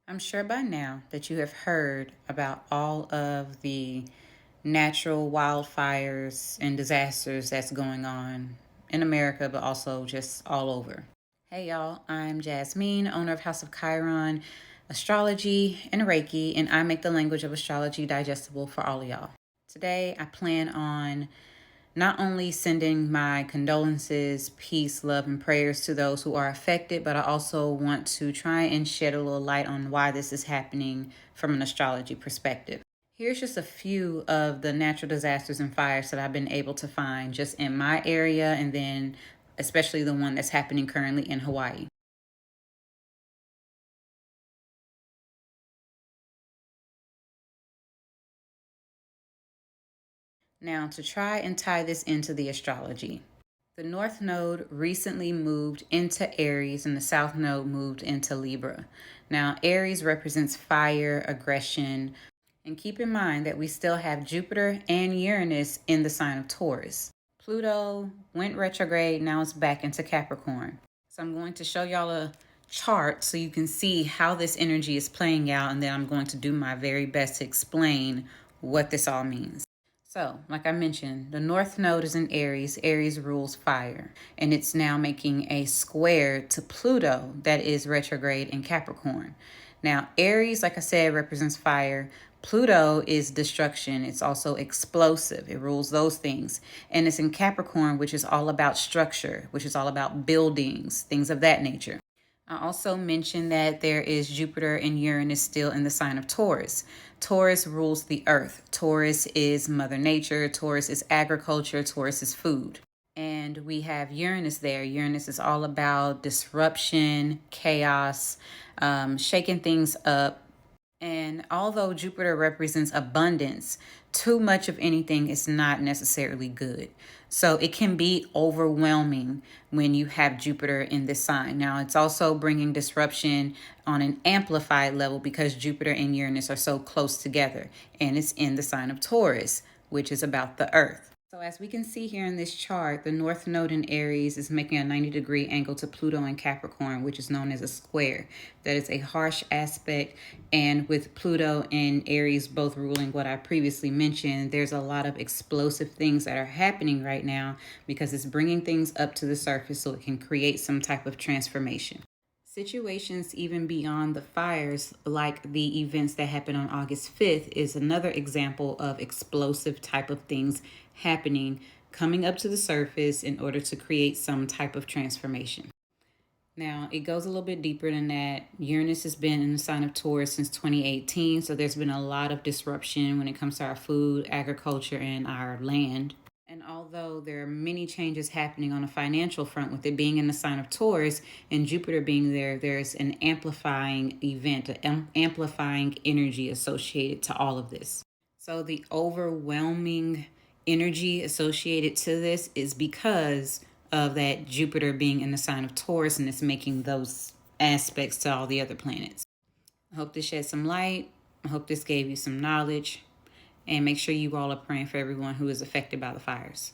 I'm sure by now that you have heard about all of the natural wildfires and disasters that's going on in America, but also just all over. Hey y'all, I'm Jasmine, owner of House of Chiron, Astrology, and Reiki, and I make the language of astrology digestible for all of y'all. Today, I plan on not only sending my condolences, peace, love, and prayers to those who are affected, but I also want to try and shed a little light on why this is happening from an astrology perspective. Here's just a few of the natural disasters and fires that I've been able to find just in my area, and then especially the one that's happening currently in Hawaii. Now, to try and tie this into the astrology, the North Node recently moved into Aries and the South Node moved into Libra. Now, Aries represents fire, aggression, and keep in mind that we still have Jupiter and Uranus in the sign of Taurus. Pluto went retrograde, now it's back into Capricorn. So I'm going to show y'all a chart so you can see how this energy is playing out, and then I'm going to do my very best to explain what this all means. So, like I mentioned, the North Node is in Aries. Aries rules fire, and it's now making a square to Pluto that is retrograde in Capricorn. Now, Aries, like I said, represents fire. Pluto is destruction. It's also explosive. It rules those things. And it's in Capricorn, which is all about structure, which is all about buildings, things of that nature. I also mentioned that there is Jupiter and Uranus still in the sign of Taurus. Taurus rules the earth. Taurus is Mother Nature. Taurus is agriculture. Taurus is food. And we have Uranus there. Uranus is all about disruption, chaos, shaking things up. And although Jupiter represents abundance, too much of anything is not necessarily good. So it can be overwhelming when you have Jupiter in this sign. Now, it's also bringing disruption on an amplified level because Jupiter and Uranus are so close together. And it's in the sign of Taurus, which is about the earth. So as we can see here in this chart, the North Node in Aries is making a 90-degree angle to Pluto in Capricorn, which is known as a square. That is a harsh aspect. And with Pluto and Aries both ruling what I previously mentioned, there's a lot of explosive things that are happening right now because it's bringing things up to the surface so it can create some type of transformation. Situations even beyond the fires, like the events that happened on August 5th, is another example of explosive type of things happening, coming up to the surface in order to create some type of transformation. Now, it goes a little bit deeper than that. Uranus has been in the sign of Taurus since 2018, so there's been a lot of disruption when it comes to our food, agriculture, and our land. And although there are many changes happening on a financial front with it being in the sign of Taurus and Jupiter being there, there's an amplifying event, an amplifying energy associated to all of this. So the overwhelming energy associated to this is because of that Jupiter being in the sign of Taurus, and it's making those aspects to all the other planets. I hope this shed some light. I hope this gave you some knowledge. And make sure you all are praying for everyone who is affected by the fires.